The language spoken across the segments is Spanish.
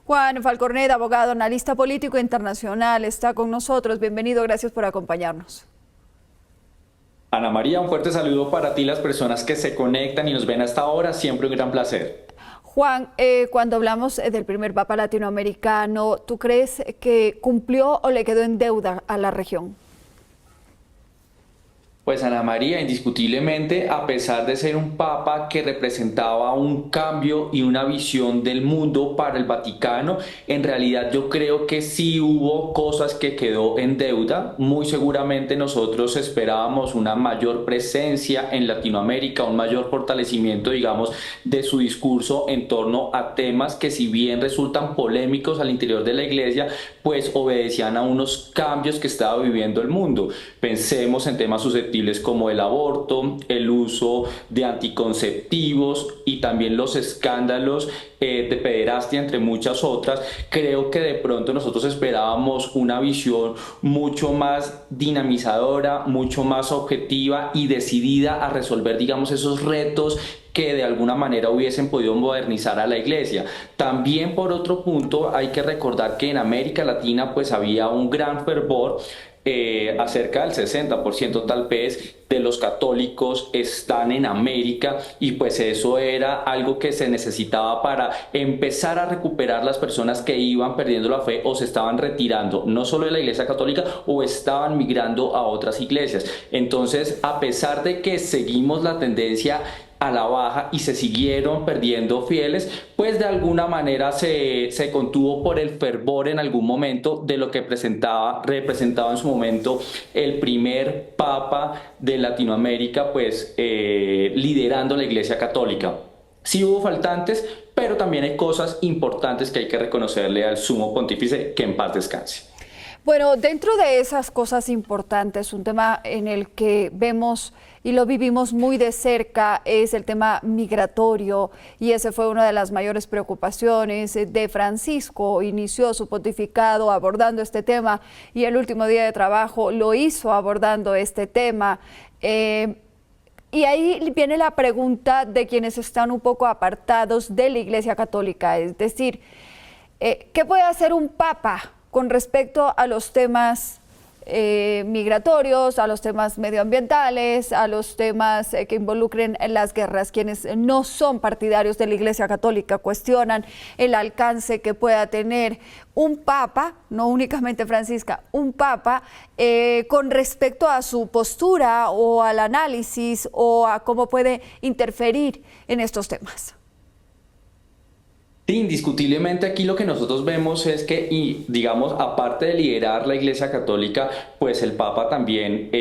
Juan Falcornet, abogado, analista político internacional, está con nosotros. Bienvenido, gracias por acompañarnos. Ana María, un fuerte saludo para ti, las personas que se conectan y nos ven hasta ahora, siempre un gran placer. Juan, cuando hablamos del primer papa latinoamericano, ¿tú crees que cumplió o le quedó en deuda a la región? Pues Ana María, indiscutiblemente, a pesar de ser un papa que representaba un cambio y una visión del mundo para el Vaticano, en realidad yo creo que sí hubo cosas que quedó en deuda. Muy seguramente nosotros esperábamos una mayor presencia en Latinoamérica, un mayor fortalecimiento, digamos, de su discurso en torno a temas que si bien resultan polémicos al interior de la iglesia, pues obedecían a unos cambios que estaba viviendo el mundo. Pensemos en temas susceptibles como el aborto, el uso de anticonceptivos y también los escándalos de pederastia, entre muchas otras. Creo que de pronto nosotros esperábamos una visión mucho más dinamizadora, mucho más objetiva y decidida a resolver, digamos, esos retos que de alguna manera hubiesen podido modernizar a la iglesia. También por otro punto hay que recordar que en América Latina pues había un gran fervor, acerca del 60% tal vez de los católicos están en América y pues eso era algo que se necesitaba para empezar a recuperar las personas que iban perdiendo la fe o se estaban retirando, no solo de la iglesia católica o estaban migrando a otras iglesias. Entonces, a pesar de que seguimos la tendencia a la baja y se siguieron perdiendo fieles, pues de alguna manera se contuvo por el fervor en algún momento de lo que representaba en su momento el primer papa de Latinoamérica, pues liderando la Iglesia Católica. Sí hubo faltantes, pero también hay cosas importantes que hay que reconocerle al sumo pontífice, que en paz descanse. Bueno, dentro de esas cosas importantes, un tema en el que vemos y lo vivimos muy de cerca es el tema migratorio, y ese fue una de las mayores preocupaciones de Francisco. Inició su pontificado abordando este tema y el último día de trabajo lo hizo abordando este tema. Y ahí viene la pregunta de quienes están un poco apartados de la Iglesia Católica, es decir, ¿qué puede hacer un papa con respecto a los temas migratorios, a los temas medioambientales, a los temas que involucren en las guerras? Quienes no son partidarios de la Iglesia Católica cuestionan el alcance que pueda tener un papa, no únicamente Francisca, un papa con respecto a su postura o al análisis o a cómo puede interferir en estos temas. Sí, indiscutiblemente aquí lo que nosotros vemos es que, y digamos, aparte de liderar la Iglesia Católica, pues el Papa también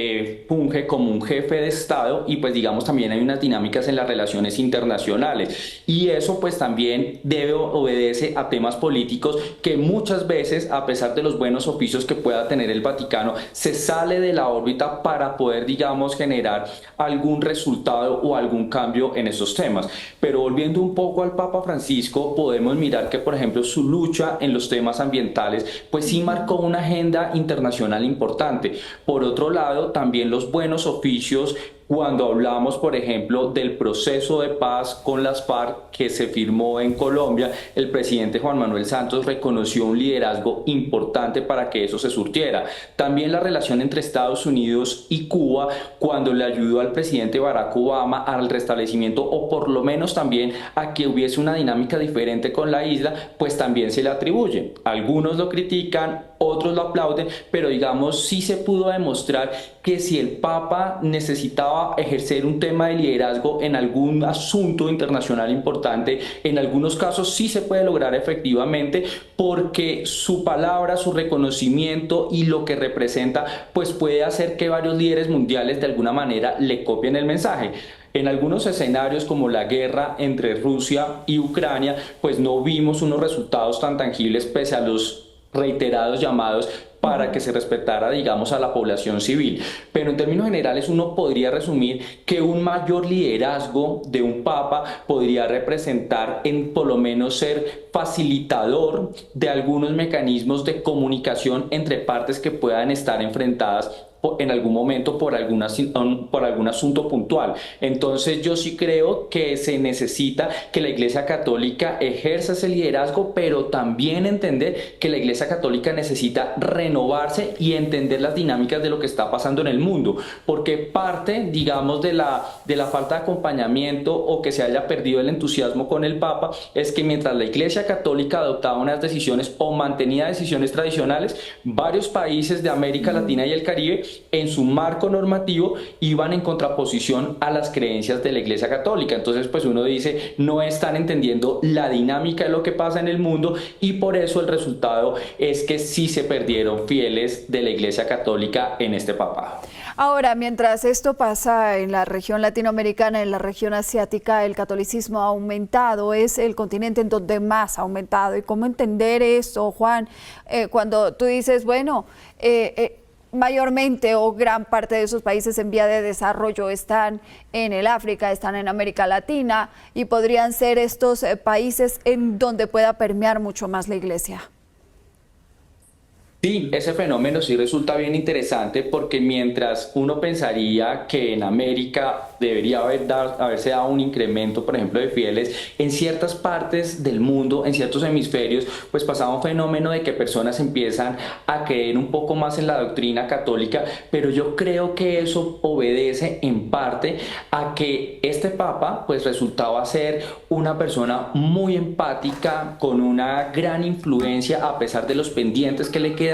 funge como un jefe de Estado y pues digamos también hay unas dinámicas en las relaciones internacionales y eso pues también obedece a temas políticos que muchas veces, a pesar de los buenos oficios que pueda tener el Vaticano, se sale de la órbita para poder, digamos, generar algún resultado o algún cambio en esos temas. Pero volviendo un poco al Papa Francisco, podemos mirar que, por ejemplo, su lucha en los temas ambientales, pues sí marcó una agenda internacional importante. Por otro lado, también los buenos oficios cuando hablamos, por ejemplo, del proceso de paz con las FARC que se firmó en Colombia, el presidente Juan Manuel Santos reconoció un liderazgo importante para que eso se surtiera. También la relación entre Estados Unidos y Cuba, cuando le ayudó al presidente Barack Obama al restablecimiento o por lo menos también a que hubiese una dinámica diferente con la isla, pues también se le atribuye. Algunos lo critican, otros lo aplauden, pero digamos sí se pudo demostrar que si el Papa necesitaba ejercer un tema de liderazgo en algún asunto internacional importante, en algunos casos sí se puede lograr efectivamente porque su palabra, su reconocimiento y lo que representa, pues puede hacer que varios líderes mundiales de alguna manera le copien el mensaje. En algunos escenarios como la guerra entre Rusia y Ucrania, pues no vimos unos resultados tan tangibles pese a los reiterados llamados para que se respetara, digamos, a la población civil. Pero en términos generales uno podría resumir que un mayor liderazgo de un papa podría representar en por lo menos ser facilitador de algunos mecanismos de comunicación entre partes que puedan estar enfrentadas en algún momento por algún asunto puntual. Entonces yo sí creo que se necesita que la Iglesia Católica ejerza ese liderazgo, pero también entender que la Iglesia Católica necesita renovarse y entender las dinámicas de lo que está pasando en el mundo, porque parte, digamos, de la falta de acompañamiento o que se haya perdido el entusiasmo con el Papa es que mientras la Iglesia Católica adoptaba unas decisiones o mantenía decisiones tradicionales, varios países de América Latina y el Caribe en su marco normativo iban en contraposición a las creencias de la Iglesia Católica. Entonces pues uno dice, no están entendiendo la dinámica de lo que pasa en el mundo, y por eso el resultado es que sí se perdieron fieles de la Iglesia Católica en este papado. Ahora, mientras esto pasa en la región latinoamericana, en la región asiática, el catolicismo ha aumentado, es el continente en donde más ha aumentado. ¿Y cómo entender esto, Juan? Cuando tú dices, bueno, mayormente o gran parte de esos países en vía de desarrollo están en el África, están en América Latina, y podrían ser estos países en donde pueda permear mucho más la Iglesia. Sí, ese fenómeno sí resulta bien interesante, porque mientras uno pensaría que en América debería haberse dado un incremento, por ejemplo, de fieles, en ciertas partes del mundo, en ciertos hemisferios, pues pasaba un fenómeno de que personas empiezan a creer un poco más en la doctrina católica, pero yo creo que eso obedece en parte a que este Papa pues resultaba ser una persona muy empática, con una gran influencia a pesar de los pendientes que le quedaron,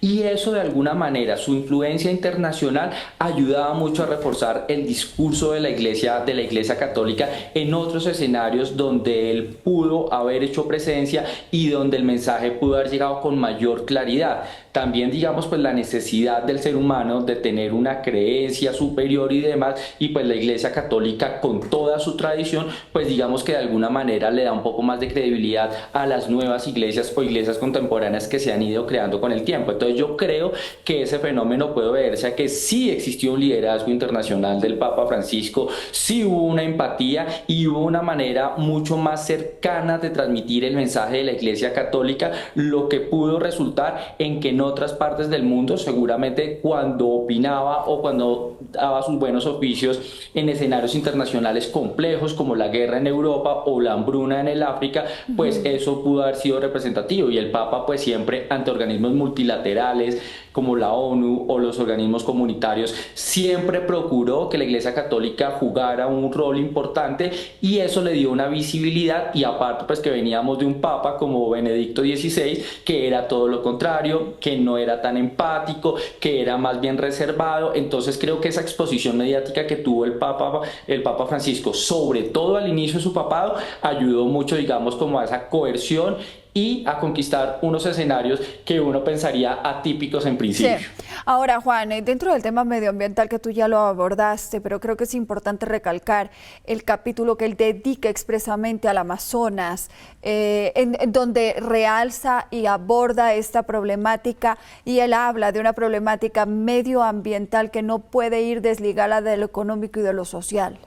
y eso de alguna manera, su influencia internacional ayudaba mucho a reforzar el discurso de la Iglesia Católica en otros escenarios donde él pudo haber hecho presencia y donde el mensaje pudo haber llegado con mayor claridad. También, digamos, pues la necesidad del ser humano de tener una creencia superior y demás, y pues la Iglesia Católica con toda su tradición, pues digamos que de alguna manera le da un poco más de credibilidad a las nuevas iglesias o iglesias contemporáneas que se han ido creando con el tiempo. Entonces yo creo que ese fenómeno puede verse a que sí existió un liderazgo internacional del Papa Francisco, sí hubo una empatía y hubo una manera mucho más cercana de transmitir el mensaje de la Iglesia Católica, lo que pudo resultar en que en otras partes del mundo, seguramente cuando opinaba o cuando daba sus buenos oficios en escenarios internacionales complejos como la guerra en Europa o la hambruna en el África, pues eso pudo haber sido representativo, y el Papa pues siempre ante organismos multilaterales como la ONU o los organismos comunitarios siempre procuró que la Iglesia Católica jugara un rol importante, y eso le dio una visibilidad. Y aparte pues que veníamos de un Papa como Benedicto XVI, que era todo lo contrario, que no era tan empático, que era más bien reservado. Entonces creo que esa exposición mediática que tuvo el Papa Francisco, sobre todo al inicio de su papado, ayudó mucho, digamos, como a esa coerción y a conquistar unos escenarios que uno pensaría atípicos en principio. Sí. Ahora, Juan, dentro del tema medioambiental, que tú ya lo abordaste, pero creo que es importante recalcar el capítulo que él dedica expresamente al Amazonas, en donde realza y aborda esta problemática, y él habla de una problemática medioambiental que no puede ir desligada de lo económico y de lo social.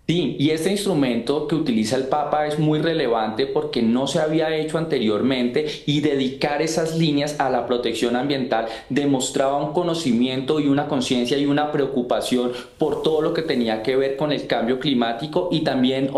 Sí, y este instrumento que utiliza el Papa es muy relevante porque no se había hecho anteriormente, y dedicar esas líneas a la protección ambiental demostraba un conocimiento y una conciencia y una preocupación por todo lo que tenía que ver con el cambio climático, y también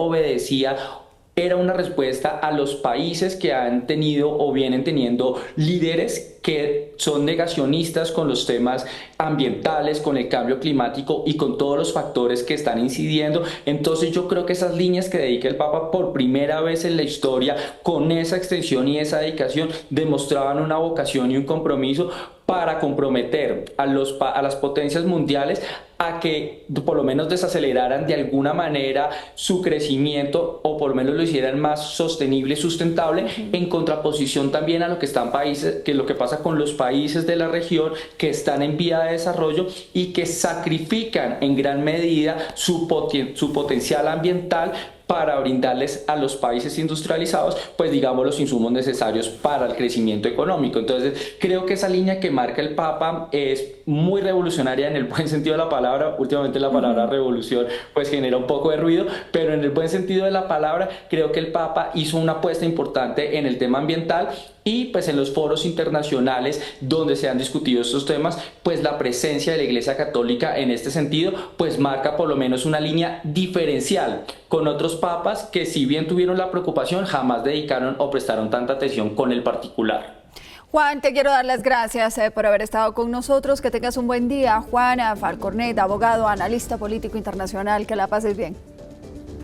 era una respuesta a los países que han tenido o vienen teniendo líderes que son negacionistas con los temas ambientales, con el cambio climático y con todos los factores que están incidiendo. Entonces yo creo que esas líneas que dedica el Papa por primera vez en la historia, con esa extensión y esa dedicación, demostraban una vocación y un compromiso para comprometer a las potencias mundiales a que por lo menos desaceleraran de alguna manera su crecimiento, o por lo menos lo hicieran más sostenible y sustentable, en contraposición también a lo que lo que pasa con los países de la región que están en vía de desarrollo y que sacrifican en gran medida su potencial ambiental para brindarles a los países industrializados, pues digamos, los insumos necesarios para el crecimiento económico. Entonces creo que esa línea que marca el Papa es muy revolucionaria en el buen sentido de la palabra. Últimamente la palabra revolución pues genera un poco de ruido, pero en el buen sentido de la palabra creo que el Papa hizo una apuesta importante en el tema ambiental, y pues en los foros internacionales donde se han discutido estos temas, pues la presencia de la Iglesia Católica en este sentido pues marca por lo menos una línea diferencial con otros papas que, si bien tuvieron la preocupación, jamás dedicaron o prestaron tanta atención con el particular. Juan, te quiero dar las gracias por haber estado con nosotros. Que tengas un buen día. Juan Falcornet, abogado, analista político internacional. Que la pases bien.